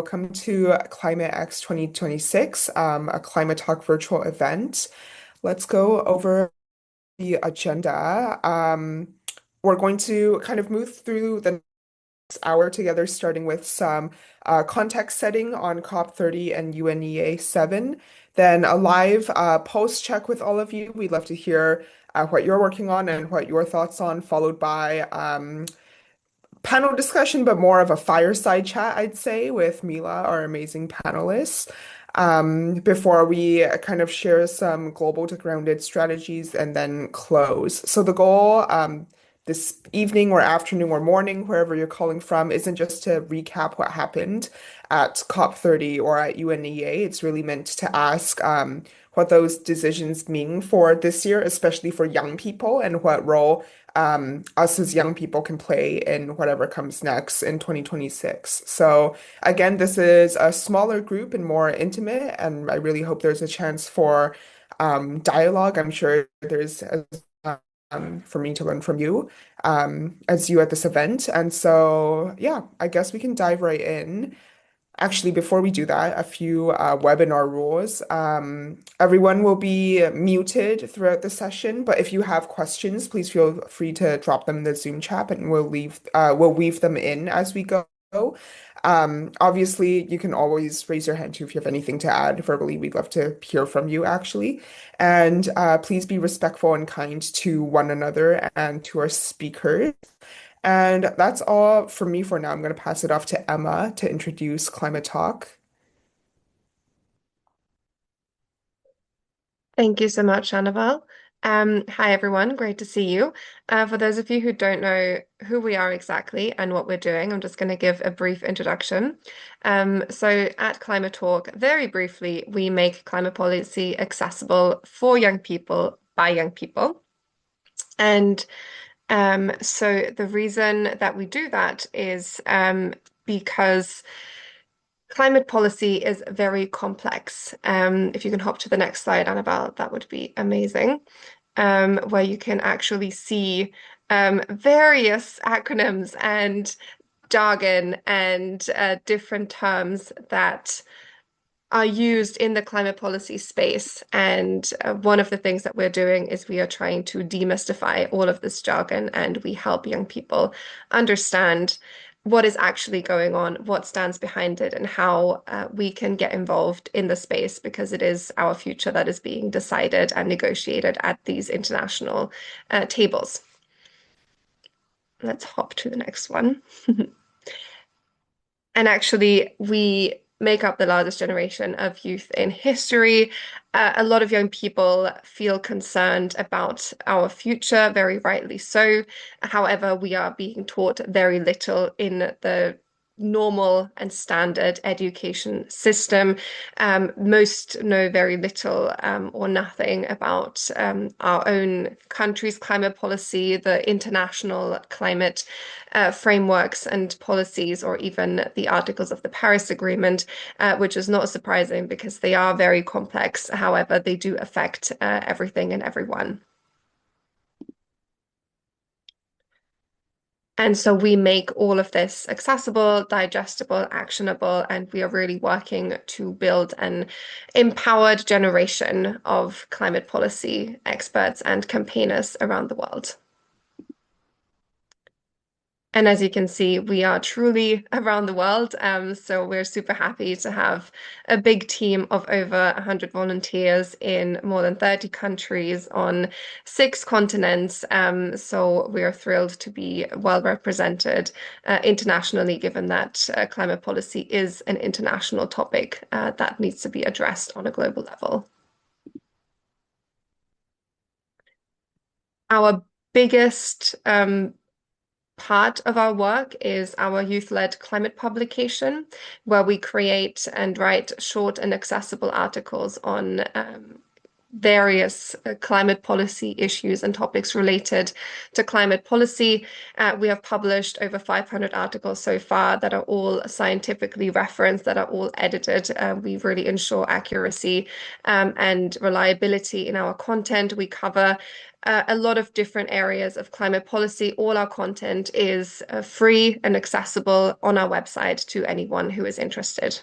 Welcome to Climate X 2026, a ClimaTalk virtual event. Let's go over the agenda. We're going to kind of move through the next hour together, starting with some context setting on COP30 and UNEA 7, then a live post check with all of you. We'd love to hear what you're working on and what your thoughts on, followed by panel discussion, but more of a fireside chat, I'd say, with Mila, our amazing panelists, before we kind of share some global to grounded strategies and then close. So the goal this evening or afternoon or morning, wherever you're calling from, isn't just to recap what happened at COP30 or at UNEA. It's really meant to ask what those decisions mean for this year, especially for young people, and what role us as young people can play in whatever comes next in 2026. So again, this is a smaller group and more intimate, and I really hope there's a chance for dialogue. I'm sure there's for me to learn from you as you at this event. And so, yeah, I guess we can dive right in. Actually, before we do that, a few webinar rules. Everyone will be muted throughout the session, but if you have questions, please feel free to drop them in the Zoom chat, and we'll weave them in as we go. Obviously, you can always raise your hand too if you have anything to add verbally. We'd love to hear from you, actually. And please be respectful and kind to one another and to our speakers. And that's all for me for now. I'm going to pass it off to Emma to introduce Climate Talk. Thank you so much, Annabelle. Hi, everyone. Great to see you. For those of you who don't know who we are exactly and what we're doing, I'm just going to give a brief introduction. So at Climate Talk, very briefly, we make climate policy accessible for young people by young people. And so the reason that we do that is because climate policy is very complex. If you can hop to the next slide, Annabelle, that would be amazing. Where you can actually see various acronyms and jargon and different terms that are used in the climate policy space. And one of the things that we're doing is we are trying to demystify all of this jargon, and we help young people understand what is actually going on, what stands behind it, and how we can get involved in the space, because it is our future that is being decided and negotiated at these international tables. Let's hop to the next one. And actually, we make up the largest generation of youth in history. A lot of young people feel concerned about our future, very rightly so. However, we are being taught very little in the normal and standard education system. Most know very little or nothing about our own country's climate policy, the international climate frameworks and policies, or even the Articles of the Paris Agreement, which is not surprising because they are very complex. However, they do affect everything and everyone. And so we make all of this accessible, digestible, actionable, and we are really working to build an empowered generation of climate policy experts and campaigners around the world. And as you can see, we are truly around the world. So we're super happy to have a big team of over 100 volunteers in more than 30 countries on 6 continents. So we are thrilled to be well represented internationally, given that climate policy is an international topic that needs to be addressed on a global level. Our biggest part of our work is our youth-led climate publication, where we create and write short and accessible articles on various climate policy issues and topics related to climate policy. We have published over 500 articles so far that are all scientifically referenced, that are all edited. We really ensure accuracy and reliability in our content. We cover a lot of different areas of climate policy. All our content is free and accessible on our website to anyone who is interested.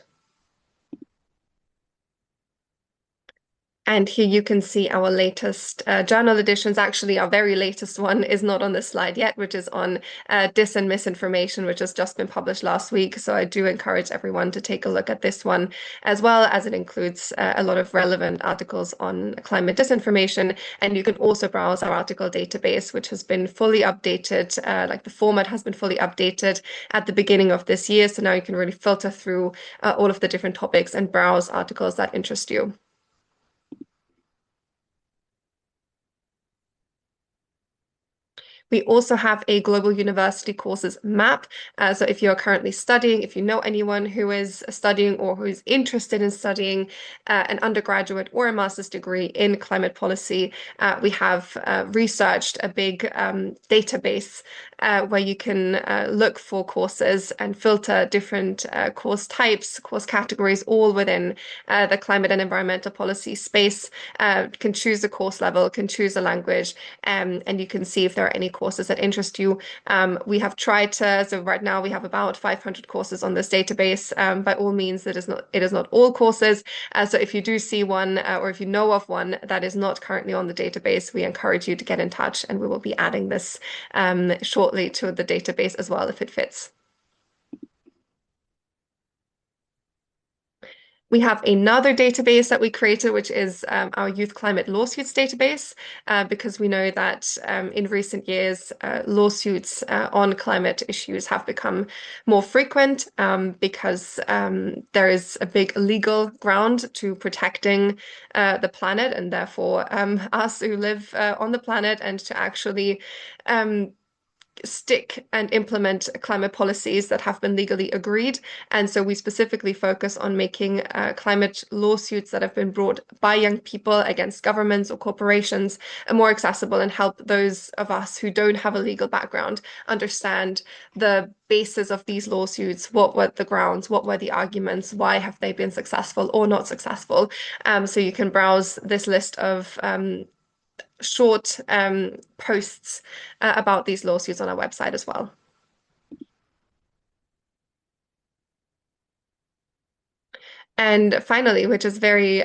And here you can see our latest journal editions. Actually, our very latest one is not on this slide yet, which is on dis and misinformation, which has just been published last week. So I do encourage everyone to take a look at this one, as well as it includes a lot of relevant articles on climate disinformation. And you can also browse our article database, which has been fully updated, like the format has been fully updated at the beginning of this year. So now you can really filter through all of the different topics and browse articles that interest you. We also have a global university courses map. So if you're currently studying, if you know anyone who is studying or who is interested in studying an undergraduate or a master's degree in climate policy, we have researched a big database where you can look for courses and filter different course types, course categories, all within the climate and environmental policy space. Can choose a course level, can choose a language, and you can see if there are any courses that interest you. We have tried to, so right now we have about 500 courses on this database. By all means, it is not all courses. So if you do see one or if you know of one that is not currently on the database, we encourage you to get in touch and we will be adding this shortly to the database as well if it fits. We have another database that we created, which is our Youth Climate Lawsuits database, because we know that in recent years, lawsuits on climate issues have become more frequent because there is a big legal ground to protecting the planet and therefore us who live on the planet and to actually stick and implement climate policies that have been legally agreed. And so we specifically focus on making climate lawsuits that have been brought by young people against governments or corporations more accessible and help those of us who don't have a legal background understand the basis of these lawsuits, what were the grounds, what were the arguments, why have they been successful or not successful. So you can browse this list of short posts about these lawsuits on our website as well. And finally, which is very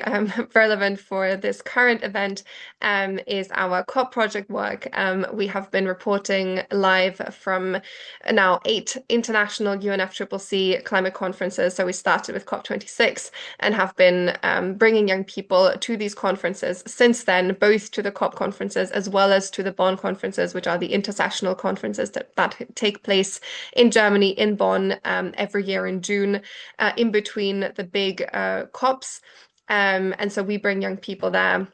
relevant for this current event, is our COP project work. We have been reporting live from now 8 international UNFCCC climate conferences. So we started with COP26 and have been bringing young people to these conferences since then, both to the COP conferences as well as to the Bonn conferences, which are the intersessional conferences that take place in Germany, in Bonn, every year in June, in between the big COPs. And so we bring young people there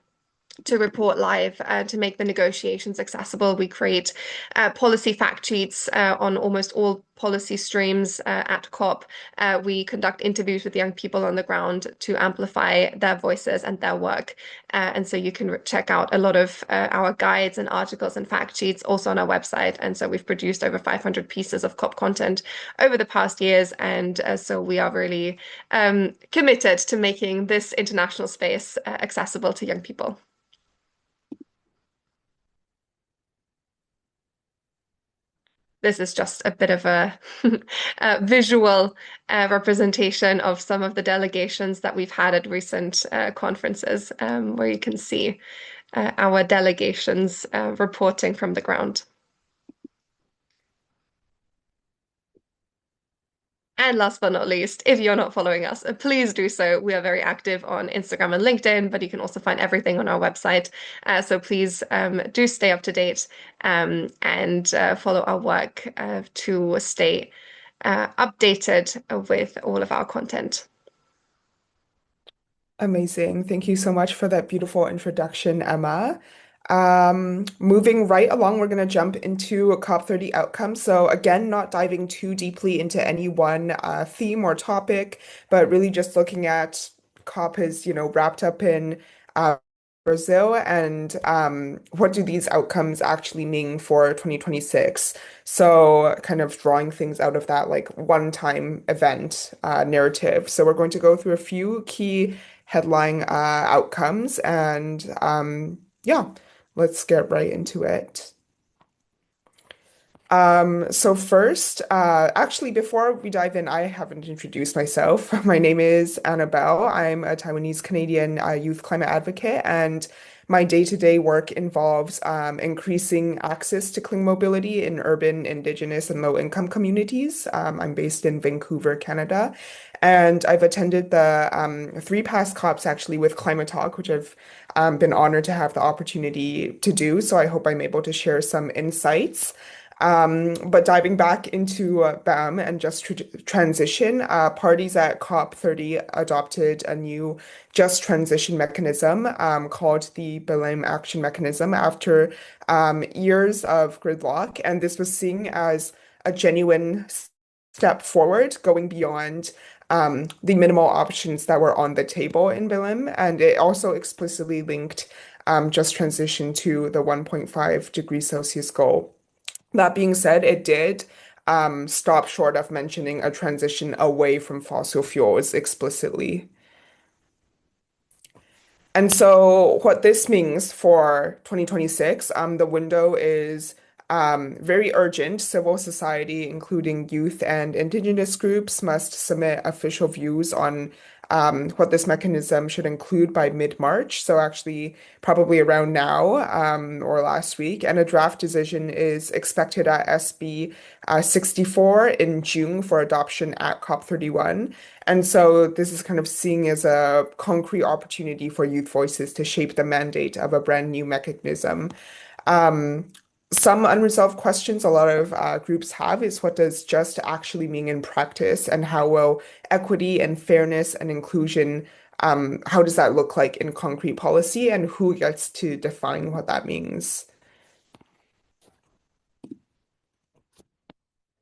to report live to make the negotiations accessible. We create policy fact sheets on almost all policy streams at COP. We conduct interviews with young people on the ground to amplify their voices and their work. And so you can check out a lot of our guides and articles and fact sheets also on our website. And so we've produced over 500 pieces of COP content over the past years. And so we are really committed to making this international space accessible to young people. This is just a bit of a visual representation of some of the delegations that we've had at recent conferences, where you can see our delegations reporting from the ground. And last but not least, if you're not following us, please do so. We are very active on Instagram and LinkedIn, but you can also find everything on our website. So please do stay up to date and follow our work to stay updated with all of our content. Amazing. Thank you so much for that beautiful introduction, Emma. Moving right along, we're going to jump into a COP30 outcome. So again, not diving too deeply into any one theme or topic, but really just looking at COP is, wrapped up in Brazil, and what do these outcomes actually mean for 2026? So, kind of drawing things out of that like one-time event narrative. So, we're going to go through a few key headline outcomes, and yeah, let's get right into it. So first, actually, before we dive in, I haven't introduced myself. My name is Annabelle. I'm a Taiwanese Canadian youth climate advocate, and my day-to-day work involves increasing access to clean mobility in urban, indigenous, and low-income communities. I'm based in Vancouver, Canada, and I've attended the three past COPs actually with ClimaTalk, which I've been honored to have the opportunity to do. So I hope I'm able to share some insights. But diving back into BAM and just transition, parties at COP30 adopted a new just transition mechanism called the Belém Action Mechanism after years of gridlock. And this was seen as a genuine step forward, going beyond the minimal options that were on the table in Belém. And it also explicitly linked just transition to the 1.5 degrees Celsius goal. That being said, it did stop short of mentioning a transition away from fossil fuels explicitly. And so, what this means for 2026, the window is very urgent. Civil society, including youth and indigenous groups, must submit official views on what this mechanism should include by mid-March. So, actually, probably around now or last week. And a draft decision is expected at SB 64 in June for adoption at COP31. And so this is kind of seen as a concrete opportunity for youth voices to shape the mandate of a brand new mechanism. Um, some unresolved questions a lot of groups have is what does just actually mean in practice, and how will equity and fairness and inclusion, how does that look like in concrete policy, and who gets to define what that means?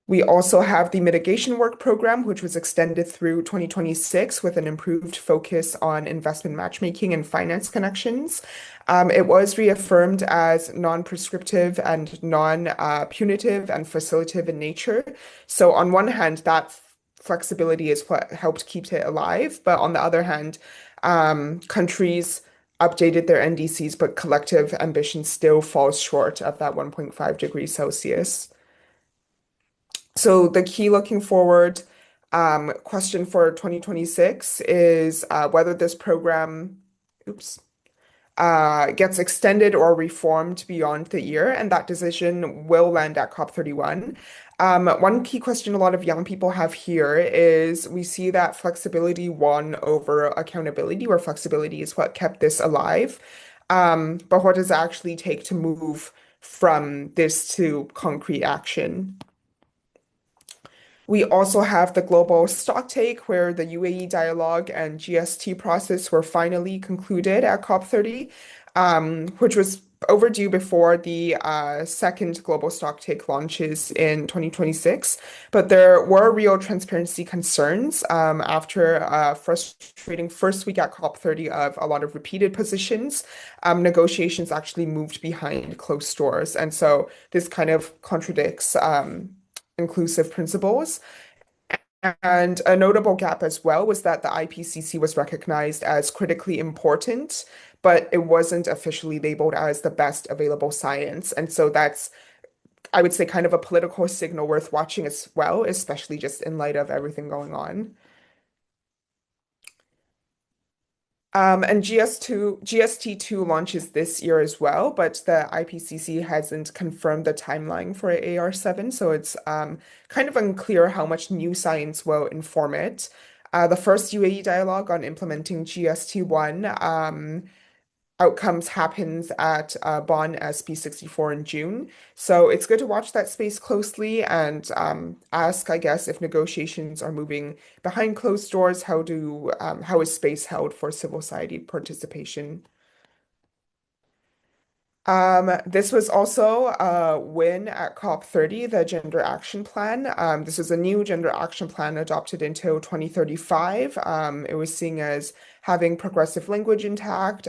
We also have the mitigation work program, which was extended through 2026 with an improved focus on investment matchmaking and finance connections. It was reaffirmed as non-prescriptive and non-punitive and facilitative in nature. So on one hand, that flexibility is what helped keep it alive. But on the other hand, countries updated their NDCs, but collective ambition still falls short of that 1.5 degrees Celsius. So the key looking forward question for 2026 is whether this program, oops, gets extended or reformed beyond the year, and that decision will land at COP31. One key question a lot of young people have here is we see that flexibility won over accountability, where flexibility is what kept this alive. But what does it actually take to move from this to concrete action? We also have the global stocktake, where the UAE dialogue and GST process were finally concluded at COP30, which was overdue before the second global stocktake launches in 2026. But there were real transparency concerns after a frustrating first week at COP30 of a lot of repeated positions. Negotiations actually moved behind closed doors. And so this kind of contradicts inclusive principles. And a notable gap as well was that the IPCC was recognized as critically important, but it wasn't officially labeled as the best available science. And so that's, I would say, kind of a political signal worth watching as well, especially just in light of everything going on. And GST2 launches this year as well, but the IPCC hasn't confirmed the timeline for AR7, so it's kind of unclear how much new science will inform it. The first UAE dialogue on implementing GST1 outcomes happens at Bonn SB64 in June. So it's good to watch that space closely and ask, I guess, if negotiations are moving behind closed doors, how is space held for civil society participation? This was also a win at COP30, the Gender Action Plan. This was a new gender action plan adopted until 2035. It was seen as having progressive language intact,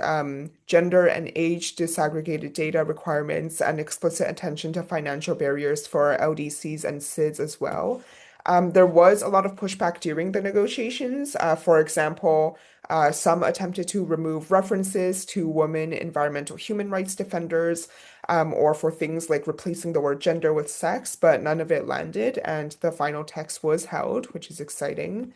gender and age disaggregated data requirements, and explicit attention to financial barriers for LDCs and SIDS as well. There was a lot of pushback during the negotiations. For example, some attempted to remove references to women environmental human rights defenders, or for things like replacing the word gender with sex, but none of it landed, and the final text was held, which is exciting.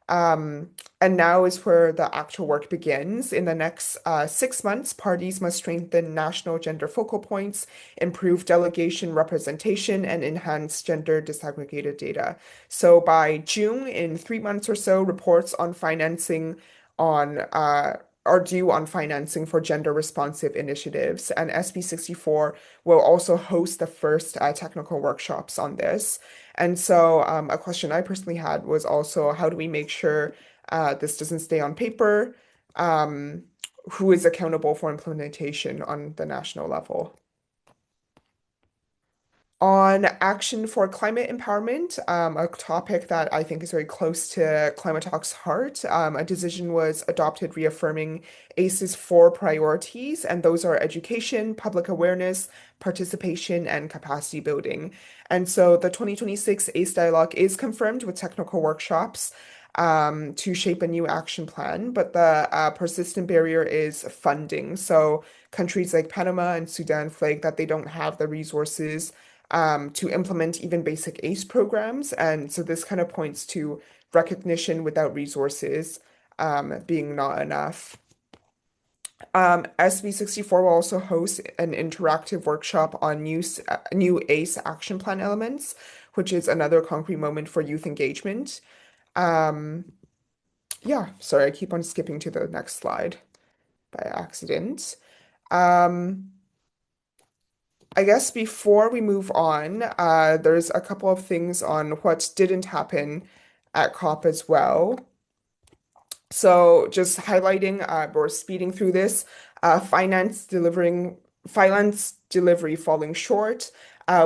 Um, and now is where the actual work begins. In the next 6 months, parties must strengthen national gender focal points, improve delegation representation, and enhance gender disaggregated data. So by June, in 3 months or so, reports on financing on are due on financing for gender responsive initiatives. And SB 64 will also host the first technical workshops on this. And so, a question I personally had was also how do we make sure this doesn't stay on paper? Um, who is accountable for implementation on the national level? On action for climate empowerment, a topic that I think is very close to ClimaTalk's heart, a decision was adopted reaffirming ACE's four priorities, and those are education, public awareness, participation, and capacity building. And so the 2026 ACE dialogue is confirmed with technical workshops to shape a new action plan, but the persistent barrier is funding. So countries like Panama and Sudan flag that they don't have the resources to implement even basic ACE programs. And so this kind of points to recognition without resources being not enough. SB64 will also host an interactive workshop on new ACE action plan elements, which is another concrete moment for youth engagement. Um, yeah, sorry, I keep on skipping to the next slide by accident. Um, I guess before we move on, there's a couple of things on what didn't happen at COP as well. So just highlighting or speeding through this, finance delivery falling short.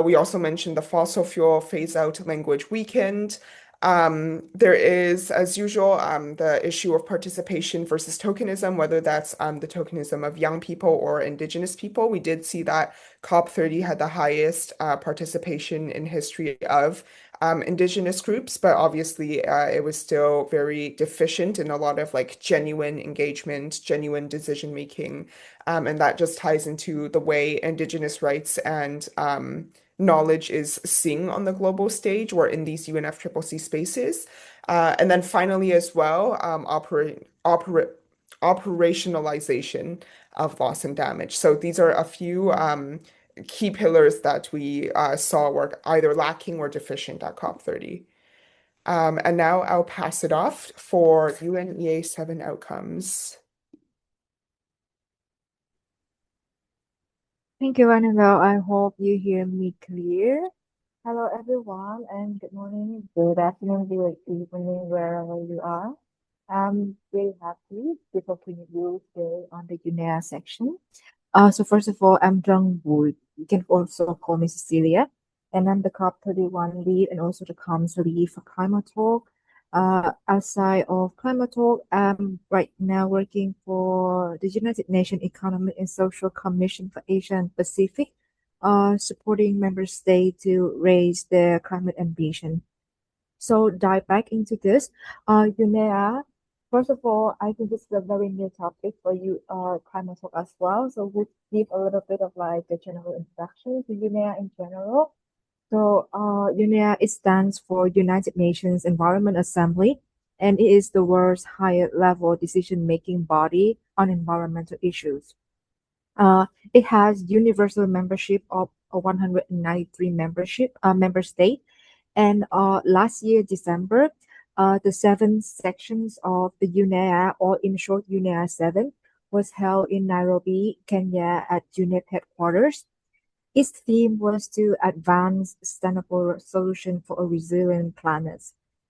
We also mentioned the fossil fuel phase out language weakened. There is, as usual, the issue of participation versus tokenism, whether that's the tokenism of young people or indigenous people. We did see that COP30 had the highest participation in history of indigenous groups, but obviously it was still very deficient in a lot of like genuine engagement, genuine decision making, and that just ties into the way indigenous rights and knowledge is seen on the global stage or in these UNFCCC spaces. And then finally, as well, operationalization of loss and damage. So these are a few key pillars that we saw were either lacking or deficient at COP30. And now I'll pass it off for UNEA 7 outcomes. Thank you, Annabelle. I hope you hear me clear. Hello, everyone, and good morning, good afternoon, good evening, wherever you are. I'm very happy to talk to you today on the UNEA section. So first of all, I'm Jung Wood. You can also call me Cecilia, and I'm the COP31 lead and also the comms lead for ClimaTalk. Outside of ClimaTalk, I'm right now working for the United Nations Economic and Social Commission for Asia and Pacific, supporting member states to raise their climate ambition. So dive back into this. UNEA, first of all, I think this is a very new topic for you, climate talk as well. So we'll give a little bit of like a general introduction to UNEA in general. So UNEA, it stands for United Nations Environment Assembly, and it is the world's higher level decision-making body on environmental issues. It has universal membership of 193 member states. And last year, December, the seven sections of the UNEA, or in short, UNEA 7, was held in Nairobi, Kenya at UNEP headquarters. Its theme was to advance sustainable solution for a resilient planet.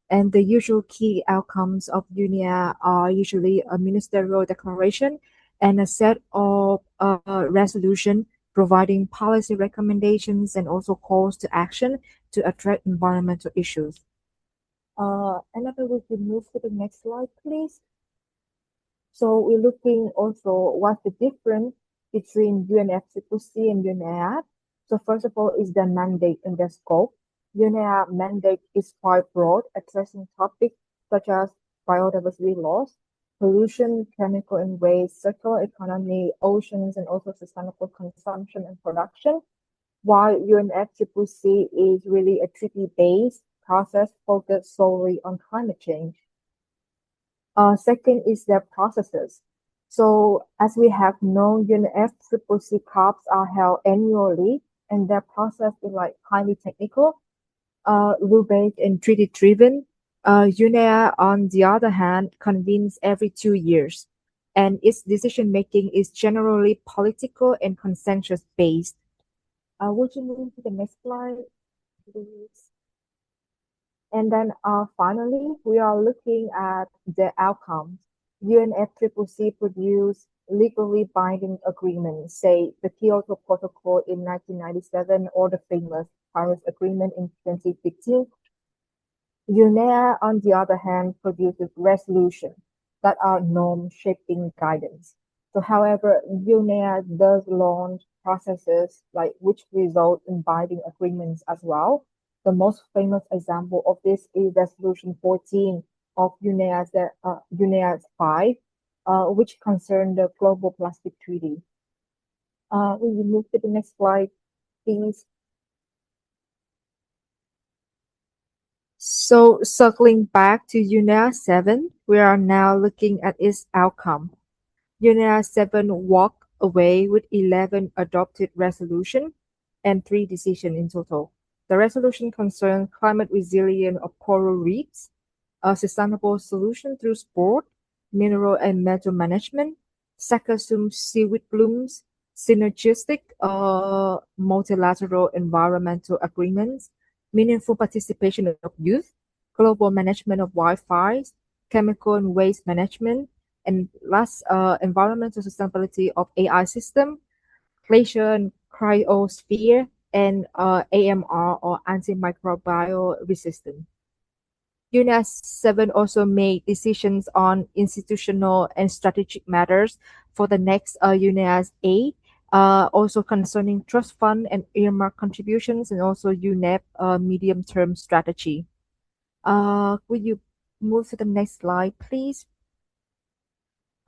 And the usual key outcomes of UNEA are usually a ministerial declaration and a set of resolution providing policy recommendations and also calls to action to address environmental issues. Another, we can move to the next slide, please. So we're looking also what's the difference between UNFCCC and UNEA. So first of all is the mandate and the scope. UNEA mandate is quite broad, addressing topics such as biodiversity loss, pollution, chemical and waste, circular economy, oceans, and also sustainable consumption and production. While UNFCCC is really a treaty-based process focused solely on climate change. Second is their processes. So as we have known, UNFCCC COPs are held annually, and their process is like highly technical, rule-based and treaty-driven. UNEA, on the other hand, convenes every 2 years, and its decision-making is generally political and consensus-based. Would you move to the next slide, please? And then finally, we are looking at the outcomes. UNFCCC produced legally binding agreements, say the Kyoto Protocol in 1997 or the famous Paris Agreement in 2015. UNEA, on the other hand, produces resolutions that are norm-shaping guidance. So, however, UNEA does launch processes like which result in binding agreements as well. The most famous example of this is Resolution 14 of UNEA's 5, which concern the Global Plastic Treaty. Will you move to the next slide, please? So circling back to UNEA 7, we are now looking at its outcome. UNEA 7 walked away with 11 adopted resolutions and 3 decisions in total. The resolution concerned climate resilience of coral reefs, a sustainable solution through sport, mineral and metal management, Sakasum seaweed blooms, synergistic multilateral environmental agreements, meaningful participation of youth, global management of wildfires, chemical and waste management, and last, environmental sustainability of AI system, glacier and cryosphere, and AMR or antimicrobial resistance. UNES 7 also made decisions on institutional and strategic matters for the next UNES 8, also concerning trust fund and earmark contributions, and also UNEP medium-term strategy. Will you move to the next slide, please?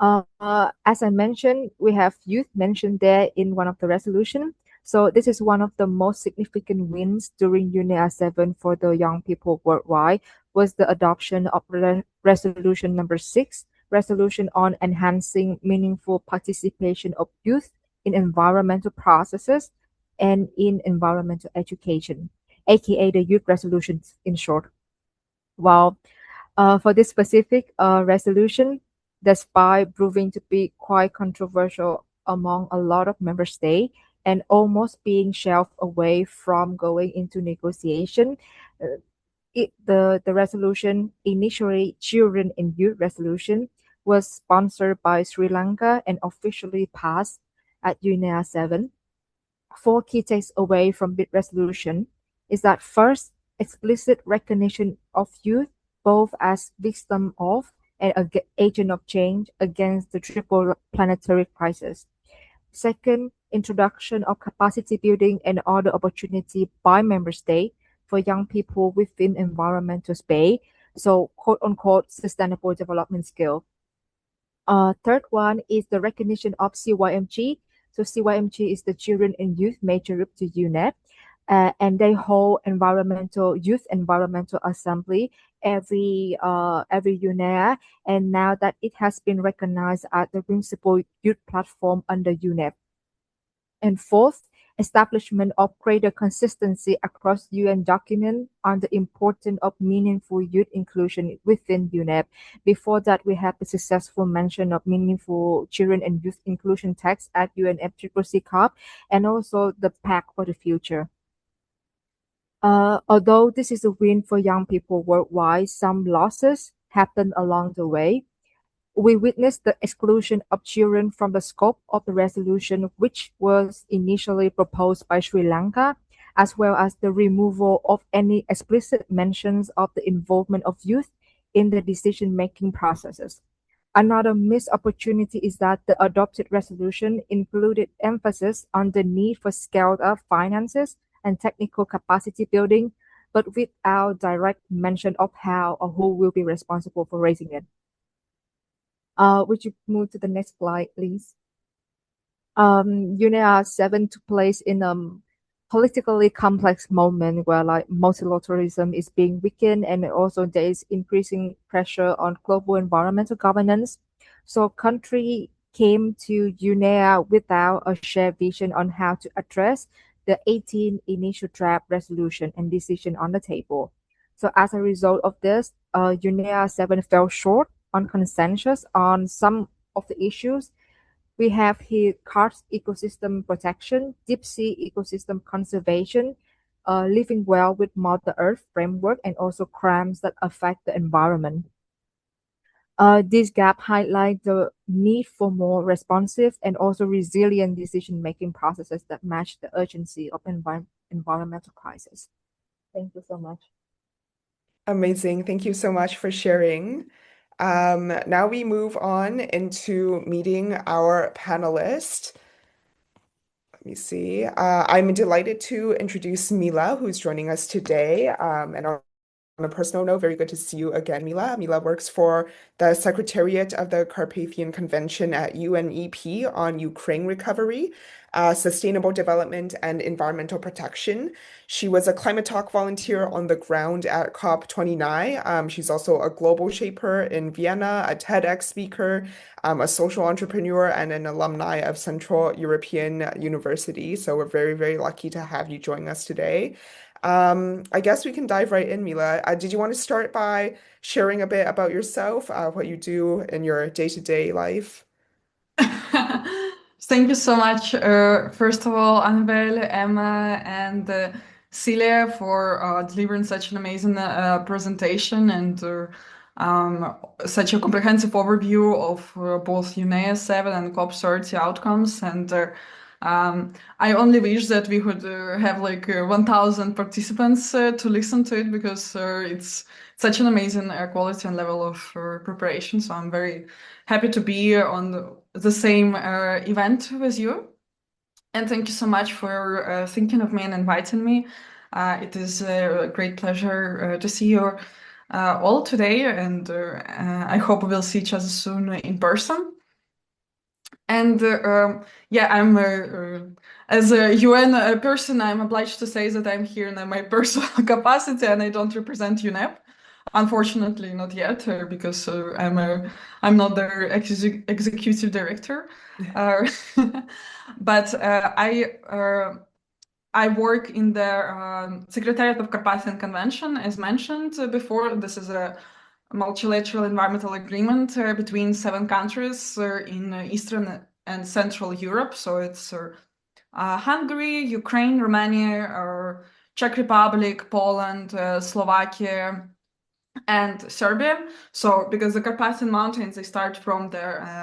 As I mentioned, we have youth mentioned there in one of the resolution. So this is one of the most significant wins during UNEA 7 for the young people worldwide was the adoption of resolution number 6, resolution on enhancing meaningful participation of youth in environmental processes and in environmental education, aka the youth resolutions in short. While for this specific resolution, despite proving to be quite controversial among a lot of member states and almost being shelved away from going into negotiation, the resolution, initially Children and Youth Resolution, was sponsored by Sri Lanka and officially passed at UNEA 7. 4 key takes away from this resolution is that first, explicit recognition of youth both as victim of and agent of change against the triple planetary crisis. Second, introduction of capacity building and other opportunity by member state for young people within environmental space, so quote unquote sustainable development skill. Third one is the recognition of CYMG. So CYMG is the Children and Youth Major Group to UNEP, and they hold youth environmental assembly every UNEA, and now that it has been recognized as the principal youth platform under UNEP. And fourth, establishment of greater consistency across UN documents on the importance of meaningful youth inclusion within UNEP. Before that, we have the successful mention of meaningful children and youth inclusion text at UNFCCC COP, and also the Pact for the Future. Although this is a win for young people worldwide, some losses happened along the way. We witnessed the exclusion of children from the scope of the resolution, which was initially proposed by Sri Lanka, as well as the removal of any explicit mentions of the involvement of youth in the decision-making processes. Another missed opportunity is that the adopted resolution included emphasis on the need for scaled-up finances and technical capacity building, but without direct mention of how or who will be responsible for raising it. Would you move to the next slide, please? UNEA 7 took place in a politically complex moment where like multilateralism is being weakened and also there is increasing pressure on global environmental governance. So country came to UNEA without a shared vision on how to address the 18 initial draft resolution and decision on the table. So as a result of this, UNEA 7 fell short on consensus on some of the issues. We have here karst ecosystem protection, deep sea ecosystem conservation, living well with Mother Earth framework, and also crimes that affect the environment. This gap highlight the need for more responsive and also resilient decision-making processes that match the urgency of environmental crisis. Thank you so much. Amazing. Thank you so much for sharing. Now we move on into meeting our panelists. Let me see. I'm delighted to introduce Mila, who's joining us today. And on a personal note, very good to see you again, Mila. Mila works for the Secretariat of the Carpathian Convention at UNEP on Ukraine recovery, sustainable development, and environmental protection. She was a ClimaTalk volunteer on the ground at COP29. She's also a global shaper in Vienna, a TEDx speaker, a social entrepreneur, and an alumni of Central European University. So we're very, very lucky to have you join us today. I guess we can dive right in, Mila. Did you want to start by sharing a bit about yourself, what you do in your day-to-day life? Thank you so much, first of all, Annabelle, Emma, and Celia for delivering such an amazing presentation and such a comprehensive overview of both UNEA 7 and COP30 outcomes. And I only wish that we could have like 1,000 participants to listen to it because it's such an amazing quality and level of preparation. So I'm very happy to be on the same event with you. And thank you so much for thinking of me and inviting me. It is a great pleasure to see you all today, and I hope we'll see each other soon in person. And yeah, I'm as a UN person, I'm obliged to say that I'm here in my personal capacity, and I don't represent UNEP. Unfortunately, not yet, because I'm not their executive director. Uh, but I work in the Secretariat of Carpathian Convention, as mentioned before. This is a multilateral environmental agreement between 7 countries in Eastern and Central Europe. So it's Hungary, Ukraine, Romania, Czech Republic, Poland, Slovakia, and Serbia. So because the Carpathian Mountains, they start from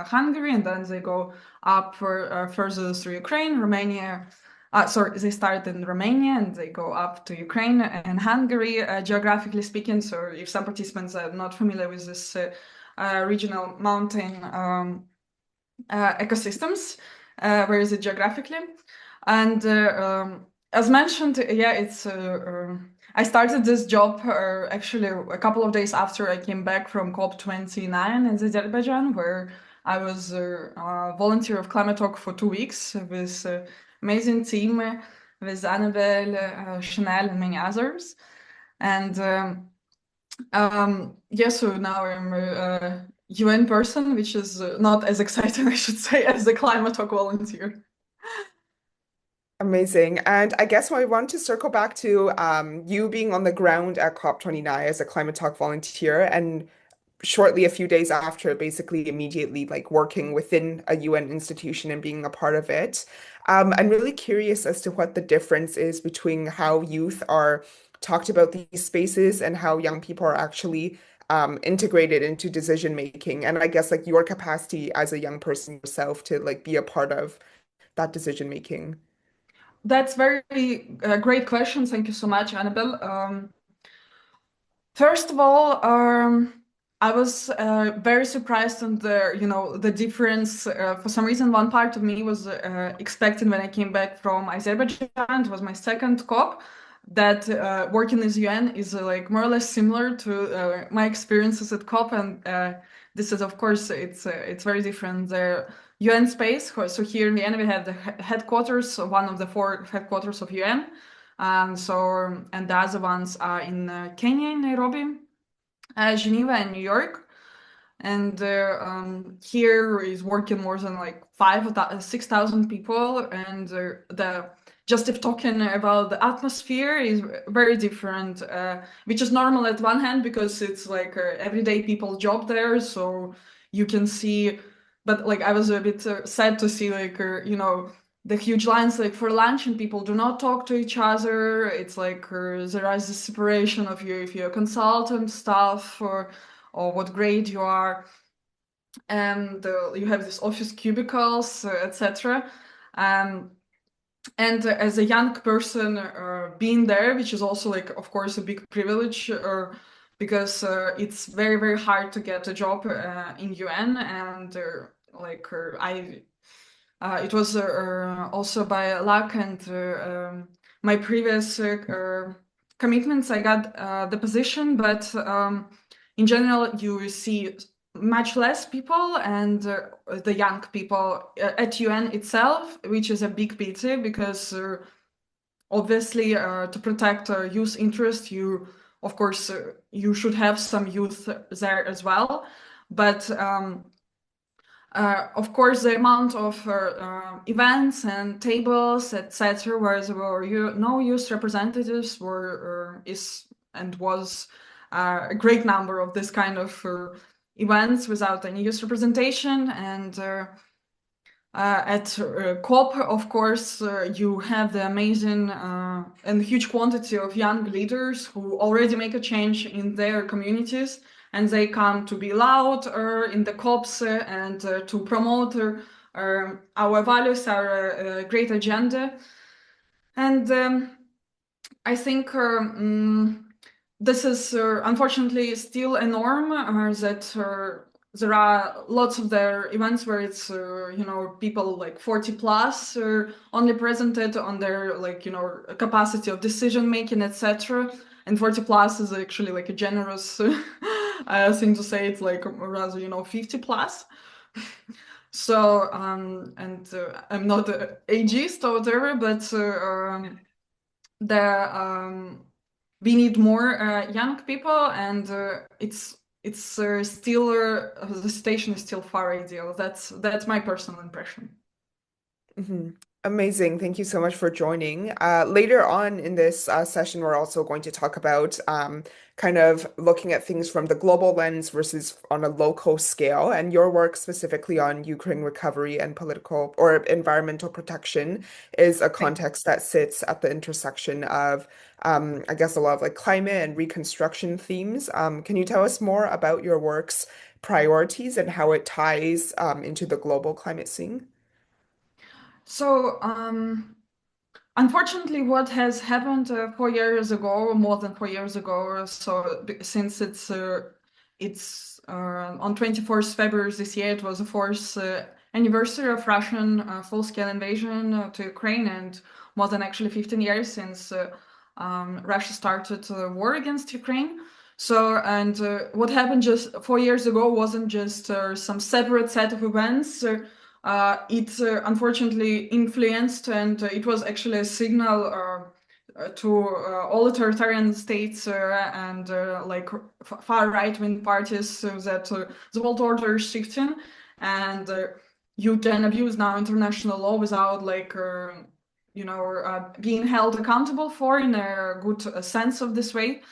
Hungary and then they go up further through Ukraine, Romania. Sorry, they start in Romania and they go up to Ukraine and Hungary, geographically speaking. So if some participants are not familiar with this regional mountain ecosystems, where is it geographically? And as mentioned, yeah, it's I started this job actually a couple of days after I came back from COP29 in Azerbaijan, where I was a volunteer of ClimaTalk for 2 weeks with amazing team with Annabelle, Chanel, and many others. And yeah, so now I'm a UN person, which is not as exciting, I should say, as the ClimaTalk volunteer. Amazing. And I guess I want to circle back to you being on the ground at COP29 as a ClimaTalk volunteer and shortly a few days after, basically immediately like working within a UN institution and being a part of it. I'm really curious as to what the difference is between how youth are talked about these spaces and how young people are actually integrated into decision making, and I guess like your capacity as a young person yourself to like be a part of that decision making. That's very great question. Thank you so much, Annabelle. First of all, I was very surprised on the difference. For some reason, one part of me was expecting when I came back from Azerbaijan, it was my second COP, that working as UN is like more or less similar to my experiences at COP, and this is, of course, it's very different. The UN space. So here in Vienna, we have the headquarters, one of the four headquarters of UN. And the other ones are in Kenya, in Nairobi, Geneva, and New York. And here is working more than like 6,000 people. And the just if talking about the atmosphere is very different, which is normal at one hand because it's like everyday people job there, so you can see. But like I was a bit sad to see like the huge lines like for lunch and people do not talk to each other. It's like there is this separation of you if you're a consultant staff or what grade you are, and you have these office cubicles, etc. Um, and as a young person being there, which is also like of course a big privilege, because it's very very hard to get a job in UN, and I it was also by luck and my previous commitments. I got the position, but in general, you see much less people and the young people at UN itself, which is a big pity because obviously to protect youth interest, of course, you should have some youth there as well, but. Of course, the amount of events and tables, etc., where there were no youth representatives was a great number of this kind of events without any youth representation. And at COP, of course, you have the amazing and huge quantity of young leaders who already make a change in their communities, and they come to be loud in the COPs and to promote our values, our great agenda. And I think this is unfortunately still a norm that there are lots of their events where it's people like 40 plus only presented on their capacity of decision making, etc. And 40 plus is actually like a generous thing to say. It's like rather 50 plus. So I'm not an ageist or whatever, but we need more young people, and it's still the situation is still far ideal. That's my personal impression. Mhm. Amazing. Thank you so much for joining. Later on in this session, we're also going to talk about kind of looking at things from the global lens versus on a local scale. And your work specifically on Ukraine recovery and political or environmental protection is a Thank you. context that sits at the intersection of, I guess, a lot of like climate and reconstruction themes. Can you tell us more about your work's priorities and how it ties into the global climate scene? So unfortunately, what has happened 4 years ago, more than 4 years ago, since it's on 24th February this year, it was the fourth anniversary of Russian full-scale invasion to Ukraine, and more than actually 15 years since Russia started the war against Ukraine. So, and what happened just 4 years ago wasn't just some separate set of events. It unfortunately influenced, and it was actually a signal to all authoritarian states and far right-wing parties that the world order is shifting, and you can abuse now international law without being held accountable for in a good sense of this way.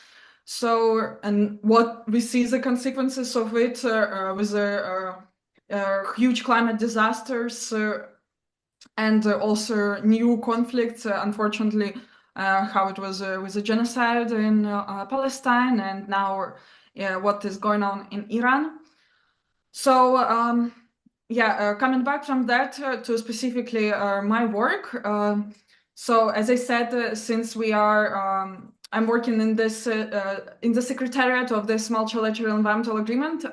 So, and what we see the consequences of it with the huge climate disasters and also new conflicts, unfortunately, how it was with the genocide in Palestine, and now what is going on in Iran. So coming back from that to specifically my work. So as I said, since we are, I'm working in this in the secretariat of this multilateral environmental agreement.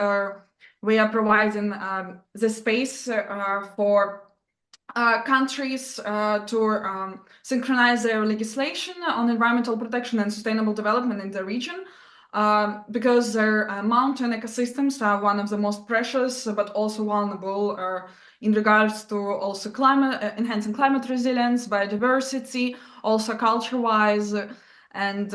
We are providing the space for countries to synchronize their legislation on environmental protection and sustainable development in the region. Because their mountain ecosystems are one of the most precious but also vulnerable in regards to also climate, enhancing climate resilience, biodiversity, also culture-wise. And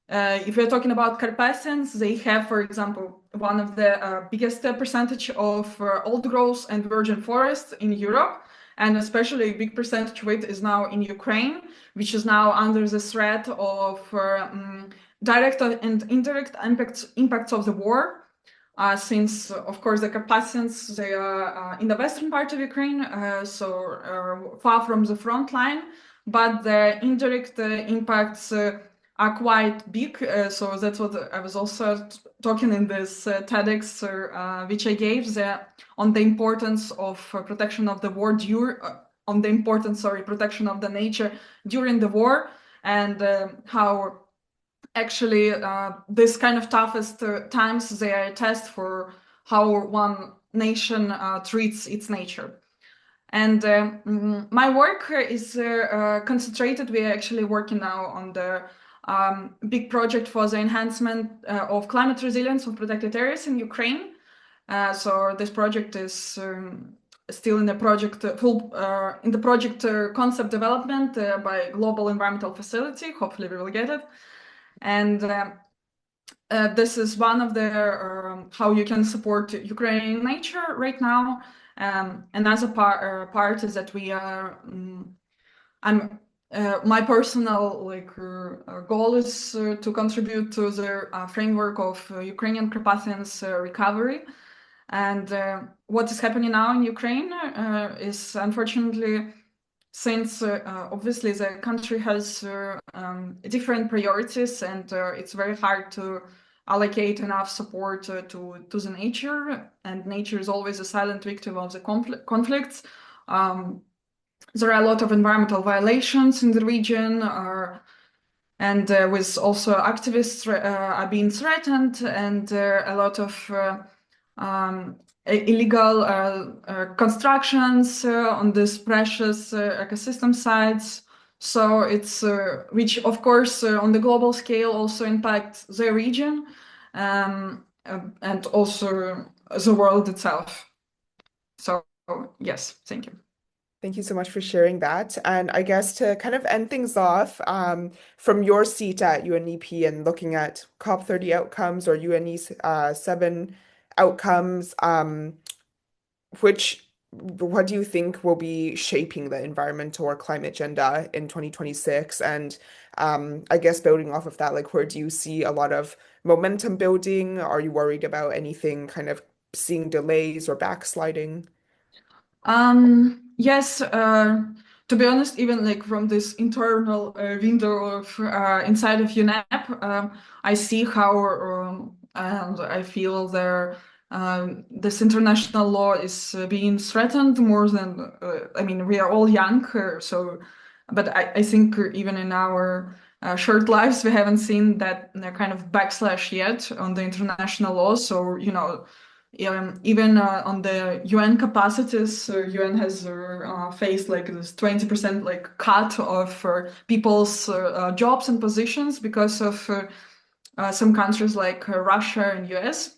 if we're talking about Carpathians, they have, for example, one of the biggest percentage of old growth and virgin forests in Europe. And especially a big percentage of it is now in Ukraine, which is now under the threat of direct and indirect impacts of the war. Since, of course, the Carpathians, they are in the western part of Ukraine, so far from the front line, but the indirect impacts are quite big. So that's what I was also talking in this TEDx, which I gave on the importance of protection of the war on the importance, protection of the nature during the war, and how actually this kind of toughest times they are a test for how one nation treats its nature. And my work is concentrated. We are actually working now on the big project for the enhancement of climate resilience of protected areas in Ukraine. So this project is still in the project concept development by Global Environmental Facility. Hopefully we will get it. And this is one of the how you can support Ukrainian nature right now. Another part is that we are. My personal goal is to contribute to the framework of Ukrainian Carpathians recovery. And what is happening now in Ukraine is unfortunately, since obviously the country has different priorities, and it's very hard to allocate enough support to the nature, and nature is always a silent victim of the conflicts. There are a lot of environmental violations in the region, and with also activists are being threatened, and a lot of illegal constructions on these precious ecosystem sites. So it's which of course on the global scale also impacts the region and also the world itself. So yes, thank you. Thank you so much for sharing that. And I guess to kind of end things off, from your seat at UNEP and looking at COP30 outcomes or UNE 7 outcomes, what do you think will be shaping the environmental or climate agenda in 2026? And I guess building off of that, like where do you see a lot of momentum building? Are you worried about anything kind of seeing delays or backsliding? Yes, to be honest, even like from this internal window of inside of UNEP, I see how and I feel there this international law is being threatened more than I mean we are all young, but I think even in our short lives we haven't seen that kind of backslash yet on the international law. So even on the UN capacities, UN has faced like this 20% like cut of people's jobs and positions because of some countries like Russia and US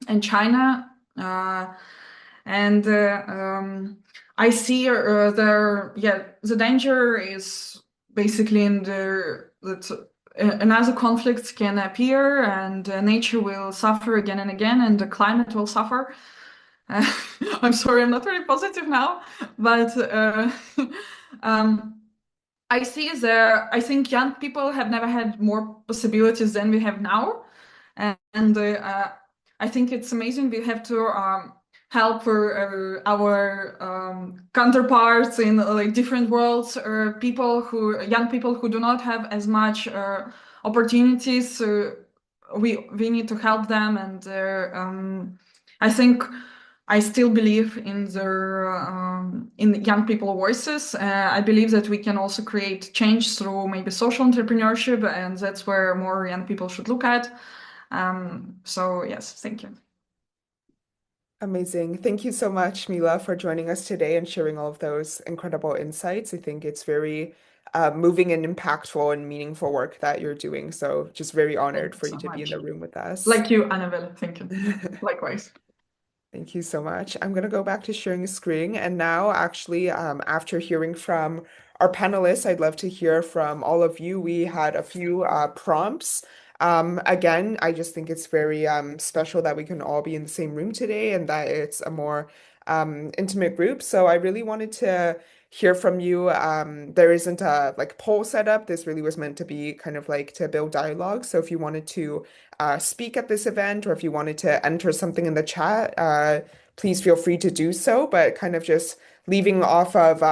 and China. And I see the danger is basically in that another conflicts can appear, and nature will suffer again and again, and the climate will suffer. I'm sorry, I'm not very positive now, but I think young people have never had more possibilities than we have now, and I think it's amazing. We have to help our counterparts in like different worlds, young people who do not have as much opportunities we need to help them, and I think I still believe in young people voices. I believe that we can also create change through maybe social entrepreneurship, and that's where more young people should look at. So yes, thank you. Amazing. Thank you so much, Mila, for joining us today and sharing all of those incredible insights. I think it's very moving and impactful and meaningful work that you're doing. So just very Thank honored you for you so to be in much. the room with us. Like you, Annabelle. Thank you. Likewise. Thank you so much. I'm going to go back to sharing a screen. And now, actually, after hearing from our panelists, I'd love to hear from all of you. We had a few prompts. Again, I just think it's very special that we can all be in the same room today and that it's a more intimate group. So I really wanted to hear from you. There isn't a like poll set up. This really was meant to be kind of like to build dialogue. So if you wanted to speak at this event, or if you wanted to enter something in the chat, please feel free to do so. But kind of just leaving off of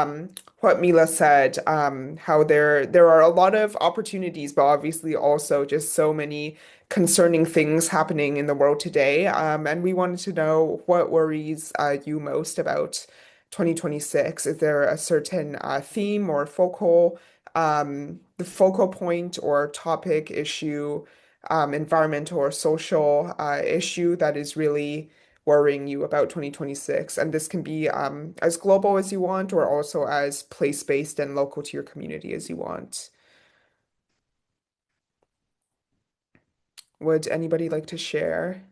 what Mila said, how there are a lot of opportunities, but obviously also just so many concerning things happening in the world today. And we wanted to know what worries you most about 2026. Is there a certain theme or the focal point or topic issue, environmental or social issue that is really worrying you about 2026? And this can be as global as you want, or also as place-based and local to your community as you want. Would anybody like to share?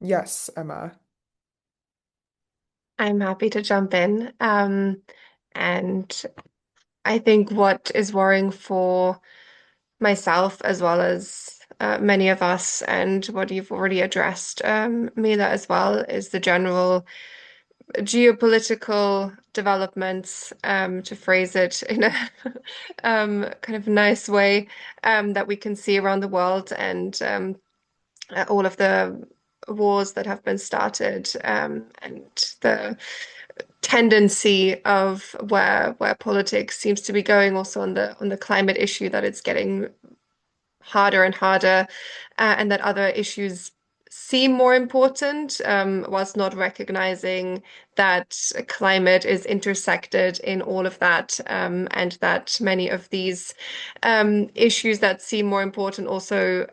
Yes, Emma. I'm happy to jump in. And I think what is worrying for myself as well as many of us, and what you've already addressed, Mila, as well, is the general geopolitical developments, to phrase it in a kind of nice way, that we can see around the world, and all of the wars that have been started, and the tendency of where politics seems to be going also on the climate issue, that it's getting harder and harder, and that other issues seem more important, whilst not recognizing that climate is intersected in all of that, and that many of these issues that seem more important also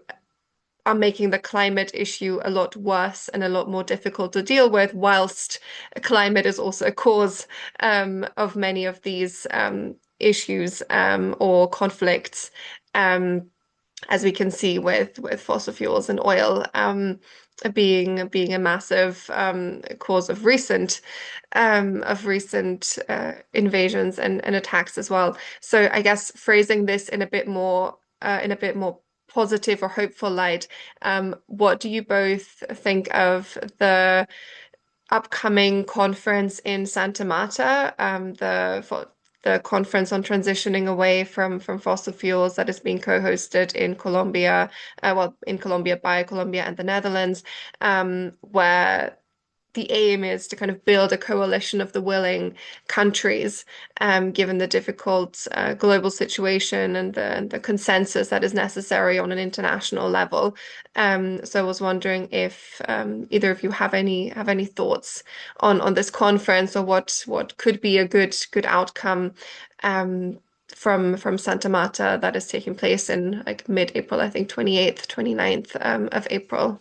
are making the climate issue a lot worse and a lot more difficult to deal with, whilst climate is also a cause, of many of these issues, or conflicts. Um, as we can see with fossil fuels and oil, being a massive cause of recent invasions and attacks as well. So I guess phrasing this in a bit more positive or hopeful light, what do you both think of the upcoming conference in Santa Marta, the conference on transitioning away from fossil fuels, that is being co-hosted in Colombia, in Colombia, by Colombia and the Netherlands, where the aim is to kind of build a coalition of the willing countries, given the difficult global situation and the consensus that is necessary on an international level. So I was wondering if either of you have any thoughts on this conference, or what could be a good outcome, from Santa Marta, that is taking place in like mid-April, I think 28th, 29th, of April.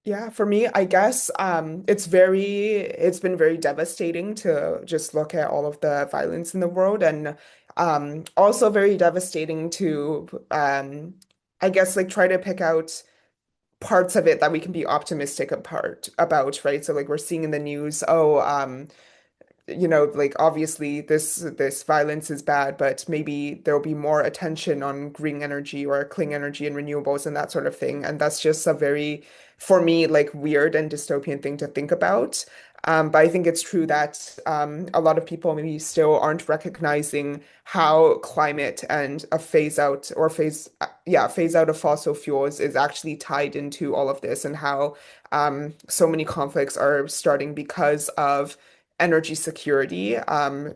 Yeah, for me, I guess it's been very devastating to just look at all of the violence in the world, and also very devastating to I guess like try to pick out parts of it that we can be optimistic about, right? So like we're seeing in the news, like obviously this violence is bad, but maybe there'll be more attention on green energy or clean energy and renewables and that sort of thing. And that's just a very for me, like weird and dystopian thing to think about. But I think it's true that a lot of people maybe still aren't recognizing how climate and a phase out of fossil fuels is actually tied into all of this, and how so many conflicts are starting because of energy security and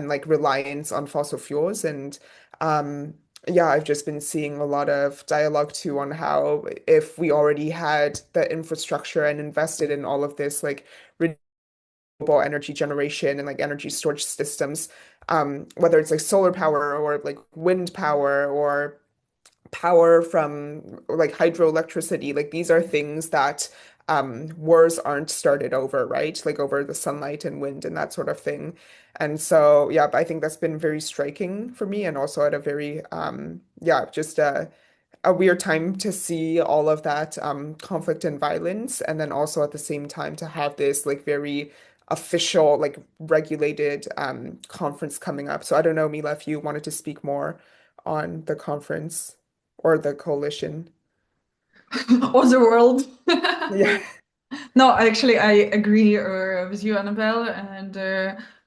like reliance on fossil fuels. And um, yeah, I've just been seeing a lot of dialogue too on how if we already had the infrastructure and invested in all of this, like renewable energy generation and like energy storage systems, whether it's like solar power or like wind power or power from like hydroelectricity, like these are things that wars aren't started over, right? Like over the sunlight and wind and that sort of thing. And so, yeah, I think that's been very striking for me, and also at a very just a weird time to see all of that conflict and violence, and then also at the same time to have this like very official, like regulated conference coming up. So I don't know, Mila, if you wanted to speak more on the conference or the coalition. Or the world. Yeah. No, actually, I agree with you, Annabelle, and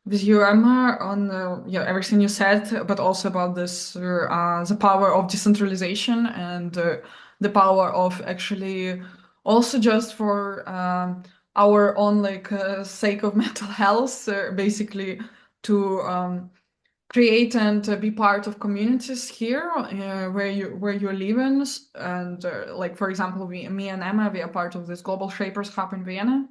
with you, Emma, on everything you said, but also about this the power of decentralization and the power of actually also just for our own like sake of mental health, basically to create and be part of communities here where you live in, and like for example, me and Emma, we are part of this Global Shapers Hub in Vienna,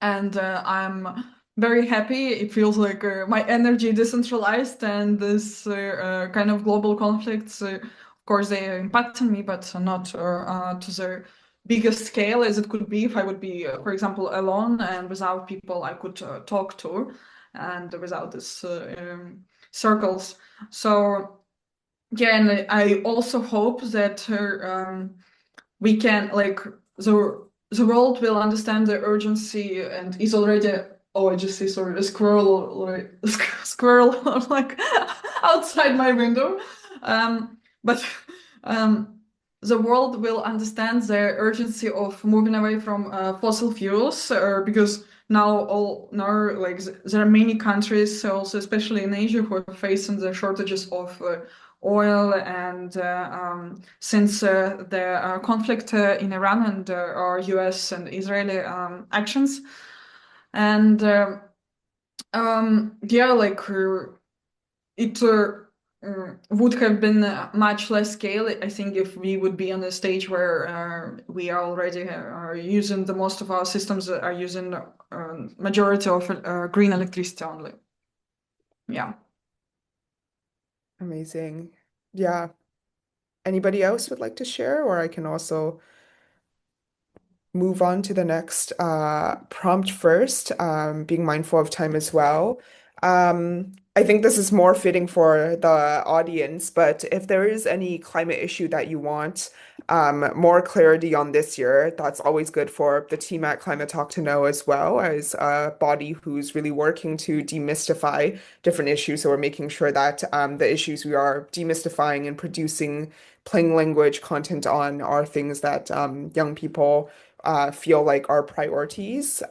and I'm very happy. It feels like my energy decentralized, and this kind of global conflicts, of course, they impact on me, but not to the biggest scale as it could be if I would be, for example, alone and without people I could talk to, and without this circles. So yeah, and I also hope that we can like the world will understand the urgency and is already. Oh, I just see sorry a squirrel like squirrel like outside my window, but um, the world will understand the urgency of moving away from fossil fuels, because now like there are many countries, also especially in Asia, who are facing the shortages of oil, and since the conflict in Iran and our US and Israeli actions, and yeah, like it would have been much less scale, I think, if we would be on a stage where we are already are using the most of our systems are using majority of green electricity only. Yeah. Amazing. Yeah. Anybody else would like to share, or I can also move on to the next prompt first, being mindful of time as well. I think this is more fitting for the audience, but if there is any climate issue that you want more clarity on this year, that's always good for the team at ClimaTalk to know, as well as a body who's really working to demystify different issues. So we're making sure that the issues we are demystifying and producing plain language content on are things that young people feel like are priorities.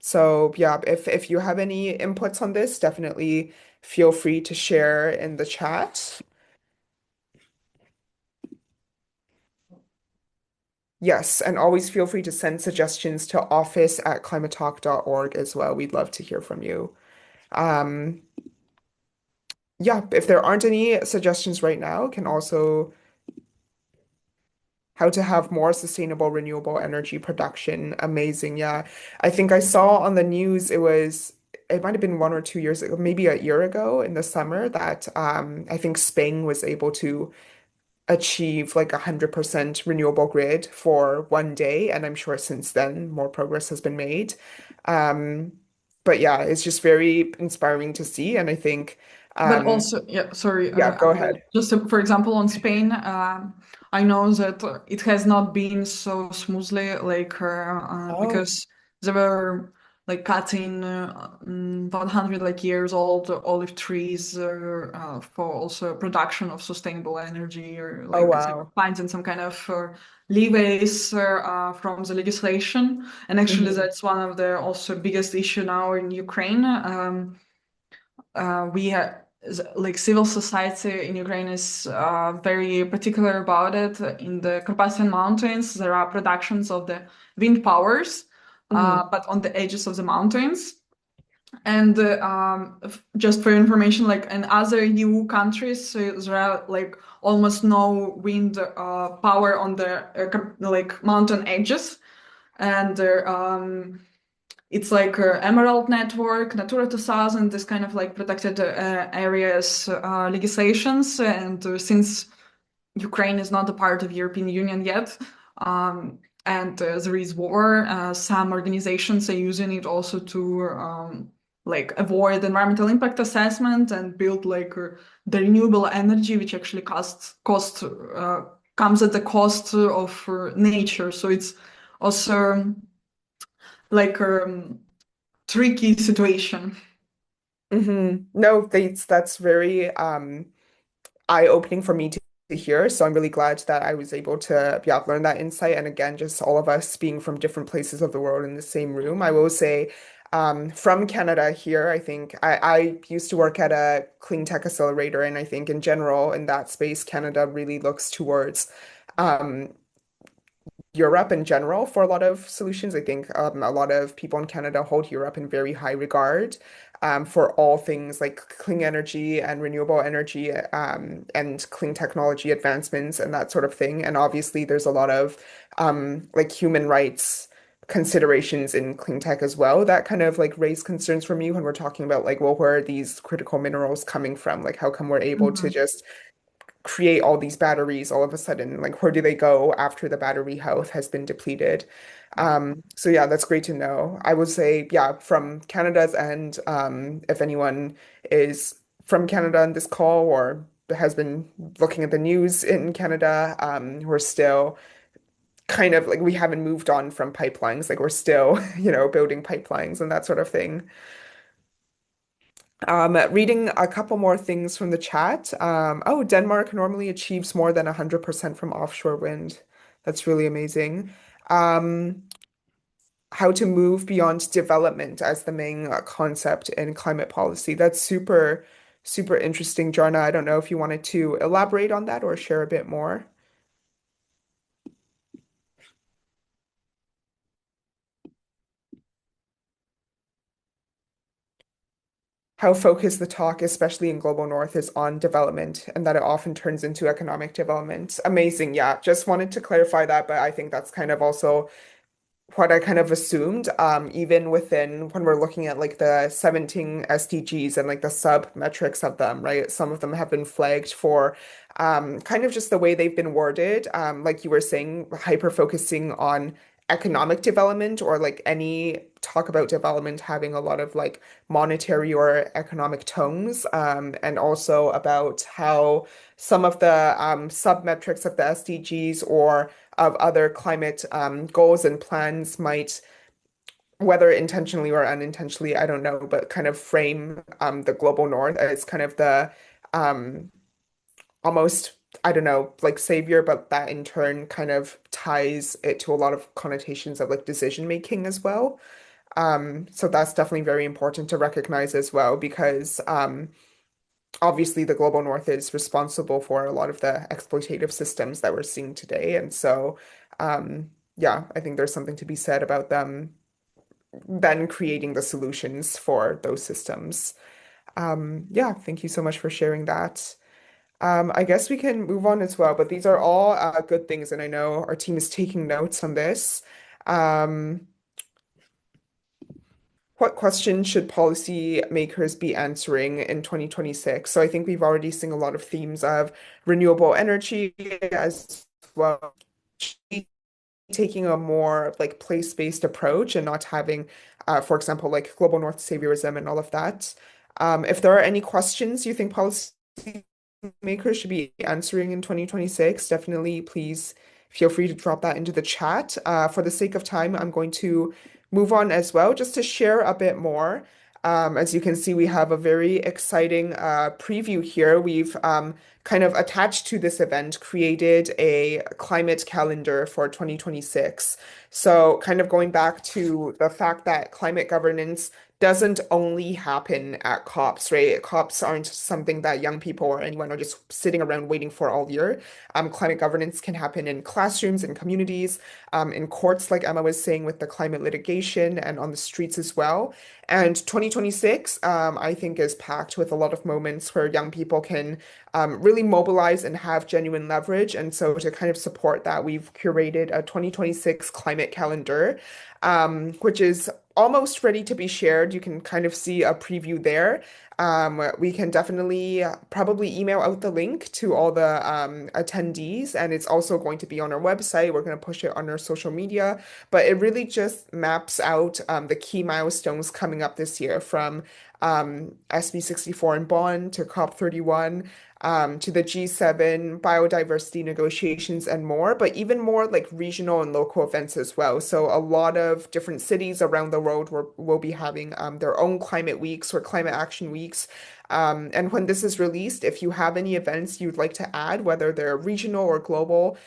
So yeah, if you have any inputs on this, definitely feel free to share in the chat. Yes, and always feel free to send suggestions to office@climatalk.org as well. We'd love to hear from you. Um, yeah, if there aren't any suggestions right now, can also how to have more sustainable renewable energy production. Amazing. Yeah. I think I saw on the news it might have been 1 or 2 years ago, maybe a year ago in the summer, that I think Spain was able to achieve like 100% renewable grid for one day. And I'm sure since then more progress has been made. Um, but yeah, it's just very inspiring to see. And I think But um, also, yeah, sorry, yeah, go ahead. just for example, on Spain, I know that it has not been so smoothly, like Oh, because they were like cutting 100 like years old olive trees for also production of sustainable energy, or oh like they were wow. finding some kind of leeways from the legislation. And actually, Hmm. that's one of the also biggest issue now in Ukraine. We have like civil society in Ukraine is very particular about it. In the Carpathian Mountains, there are productions of the wind powers, Hmm. but on the edges of the mountains. And just for information, like in other EU countries, there are like almost no wind power on the like mountain edges, and it's like Emerald Network, Natura 2000, this kind of like protected areas legislations. And since Ukraine is not a part of European Union yet, and there is war, some organizations are using it also to like avoid environmental impact assessment and build like the renewable energy, which actually comes at the cost of nature. So it's also like tricky situation. No, that's very eye-opening for me to hear. So I'm really glad that I was able to, yeah, learn that insight. And again, just all of us being from different places of the world in the same room. I will say, from Canada here, I think I used to work at a clean tech accelerator, and I think in general in that space, Canada really looks towards um, Europe in general for a lot of solutions. I think a lot of people in Canada hold Europe in very high regard for all things like clean energy and renewable energy and clean technology advancements and that sort of thing. And obviously, there's a lot of like human rights considerations in clean tech as well that kind of like raise concerns for me when we're talking about like, well, where are these critical minerals coming from? Like, how come we're able to Mhm. just create all these batteries all of a sudden? Like, where do they go after the battery health has been depleted? So yeah, that's great to know. I would say, yeah, from Canada's end, if anyone is from Canada on this call or has been looking at the news in Canada, we're still kind of like we haven't moved on from pipelines. Like we're still, building pipelines and that sort of thing. Reading a couple more things from the chat. Oh, Denmark normally achieves more than 100% from offshore wind. That's really amazing. Um, how to move beyond development as the main concept in climate policy. That's super, super interesting, Jarna. I don't know if you wanted to elaborate on that or share a bit more. How focused the talk, especially in Global North, is on development and that it often turns into economic development. Amazing. Yeah, just wanted to clarify that, but I think that's kind of also what I kind of assumed, even within when we're looking at like the 17 SDGs and like the sub metrics of them, right? Some of them have been flagged for kind of just the way they've been worded. Like you were saying, hyper focusing on economic development or like any talk about development having a lot of like monetary or economic tones, and also about how some of the sub metrics of the SDGs or of other climate goals and plans might, whether intentionally or unintentionally, I don't know, but kind of frame the global north as kind of the um, almost, I don't know, like savior, but that in turn kind of ties it to a lot of connotations of like decision making as well. So that's definitely very important to recognize as well because obviously the global north is responsible for a lot of the exploitative systems that we're seeing today. And so, yeah, I think there's something to be said about them then creating the solutions for those systems. Yeah, thank you so much for sharing that. I guess we can move on as well, but these are all good things, and I know our team is taking notes on this. Um, what questions should policymakers be answering in 2026? So I think we've already seen a lot of themes of renewable energy as well, taking a more like place-based approach and not having, for example, like global north saviorism and all of that. If there are any questions you think policymakers should be answering in 2026, definitely please feel free to drop that into the chat. For the sake of time, I'm going to move on as well, just to share a bit more. As you can see, we have a very exciting preview here. We've kind of attached to this event, created a climate calendar for 2026. So, kind of going back to the fact that climate governance doesn't only happen at COPs, right? COPs aren't something that young people or anyone are just sitting around waiting for all year. Climate governance can happen in classrooms, in communities, in courts, like Emma was saying, with the climate litigation, and on the streets as well. And 2026, I think, is packed with a lot of moments where young people can really mobilize and have genuine leverage. And so, to kind of support that, we've curated a 2026 climate calendar, which is almost ready to be shared. You can kind of see a preview there. We can definitely probably email out the link to all the attendees, and it's also going to be on our website. We're going to push it on our social media, but it really just maps out the key milestones coming up this year, from SB64 in Bonn to COP31, to the G7 biodiversity negotiations and more, but even more like regional and local events as well. So a lot of different cities around the world will be having their own climate weeks or climate action weeks. And when this is released, if you have any events you'd like to add, whether they're regional or global,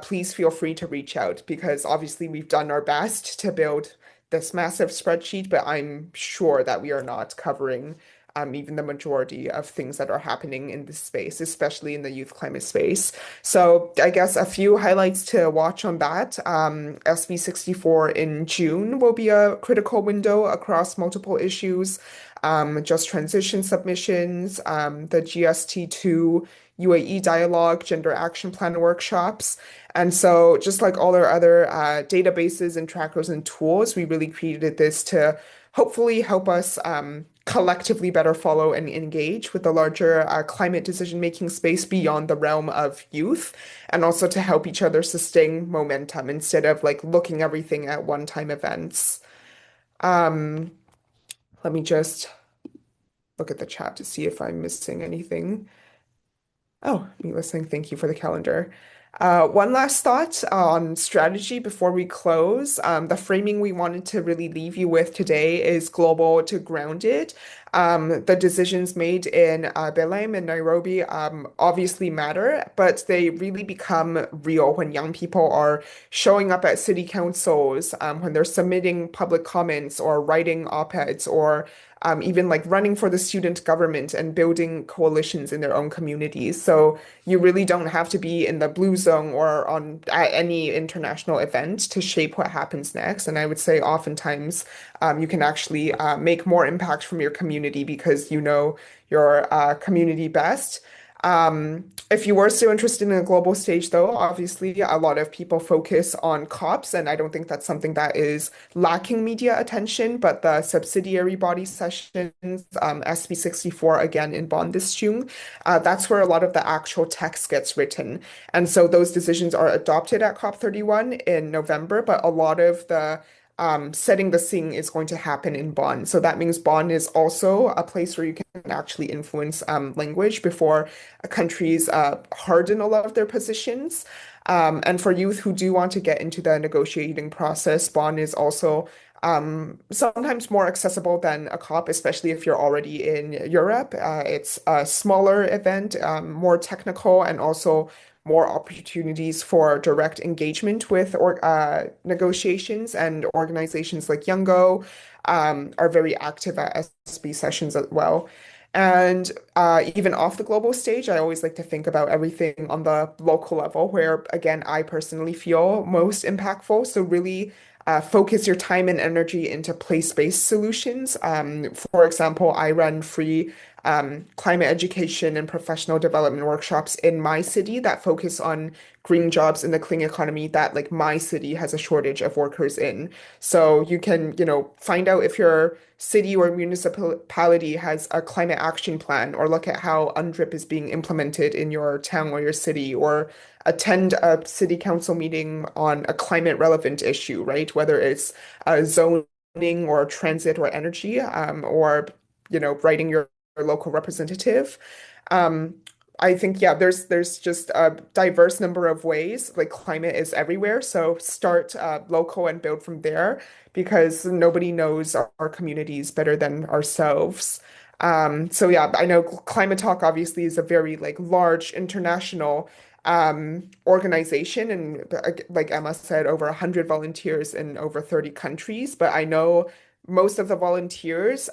please feel free to reach out, because obviously we've done our best to build this massive spreadsheet, but I'm sure that we are not covering even the majority of things that are happening in this space, especially in the youth climate space. So I guess a few highlights to watch on that. SB64 in June will be a critical window across multiple issues. Just transition submissions, the GST2 UAE dialogue, gender action plan workshops. And so, just like all our other databases and trackers and tools, we really created this to hopefully help us collectively better follow and engage with the larger climate decision-making space beyond the realm of youth, and also to help each other sustain momentum instead of like looking everything at one-time events. Um, Let me just look at the chat to see if I'm missing anything. Oh, me listening. Thank you for the calendar. One last thought on strategy before we close. The framing we wanted to really leave you with today is global to grounded. The decisions made in Belém and Nairobi obviously matter, but they really become real when young people are showing up at city councils, when they're submitting public comments or writing op-eds, or even like running for the student government and building coalitions in their own communities. So you really don't have to be in the blue zone or on at any international event to shape what happens next. And I would say oftentimes you can actually make more impact from your community because you know your community best. If you were still interested in a global stage, though, obviously a lot of people focus on COPs, and I don't think that's something that is lacking media attention, but the subsidiary body sessions, SB64 again in Bonn this June, that's where a lot of the actual text gets written. And so those decisions are adopted at COP31 in November, but a lot of the setting the scene is going to happen in Bonn. So that means Bonn is also a place where you can actually influence language before countries harden a lot of their positions. And for youth who do want to get into the negotiating process, Bonn is also sometimes more accessible than a COP, especially if you're already in Europe. It's a smaller event, more technical, and also more opportunities for direct engagement with negotiations, and organizations like Youngo are very active at SB sessions as well. And even off the global stage, I always like to think about everything on the local level, where, again, I personally feel most impactful. So, really focus your time and energy into place-based solutions. For example, I run free climate education and professional development workshops in my city that focus on green jobs in the clean economy that like my city has a shortage of workers in. So you can, find out if your city or municipality has a climate action plan, or look at how UNDRIP is being implemented in your town or your city, or attend a city council meeting on a climate relevant issue, right? Whether it's zoning or transit or energy, or writing your local representative. Um, I think yeah, there's just a diverse number of ways. Like climate is everywhere, so start local and build from there because nobody knows our communities better than ourselves. So yeah, I know Climate Talk obviously is a very like large international organization, and like Emma said, over 100 volunteers in over 30 countries. But I know most of the volunteers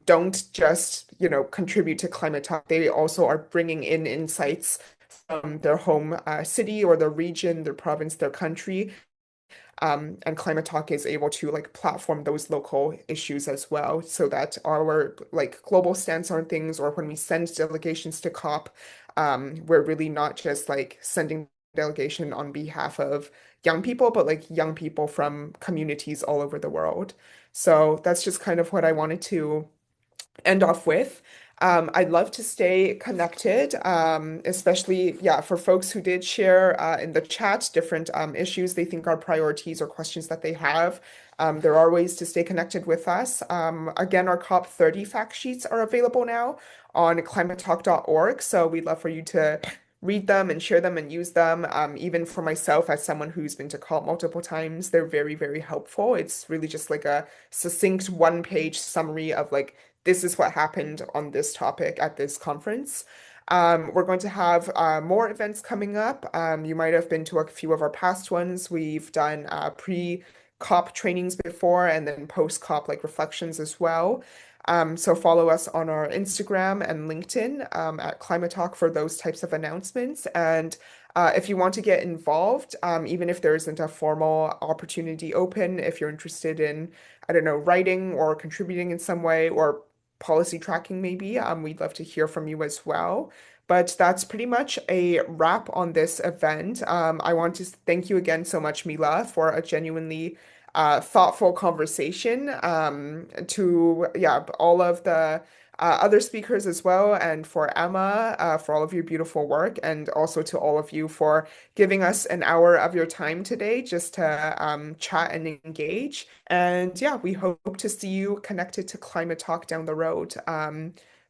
don't just, contribute to climate talk. They also are bringing in insights from their home city or their region, their province, their country. And Climate Talk is able to like platform those local issues as well, so that our like global stance on things, or when we send delegations to COP, we're really not just like sending delegation on behalf of young people, but like young people from communities all over the world. So that's just kind of what I wanted to end off with. I'd love to stay connected, especially, yeah, for folks who did share in the chat different issues they think are priorities or questions that they have. There are ways to stay connected with us. Again, our COP30 fact sheets are available now on climatetalk.org. So we'd love for you to read them and share them and use them. Even for myself, as someone who's been to COP multiple times, they're very, very helpful. It's really just like a succinct one-page summary of like, this is what happened on this topic at this conference. We're going to have more events coming up. You might have been to a few of our past ones. We've done pre-COP trainings before and then post-COP like reflections as well. So follow us on our Instagram and LinkedIn at Climate Talk for those types of announcements. And if you want to get involved, even if there isn't a formal opportunity open, if you're interested in, I don't know, writing or contributing in some way or policy tracking maybe, we'd love to hear from you as well. But that's pretty much a wrap on this event. I want to thank you again so much, Mila, for a genuinely thoughtful conversation. To yeah, all of the other speakers as well, and for Emma, for all of your beautiful work, and also to all of you for giving us an hour of your time today just to chat and engage. And yeah, we hope to see you connected to Climate Talk down the road.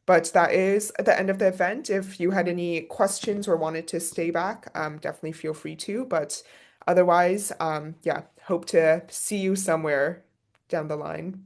But that is the end of the event. If you had any questions or wanted to stay back, definitely feel free to. But otherwise, yeah, hope to see you somewhere down the line.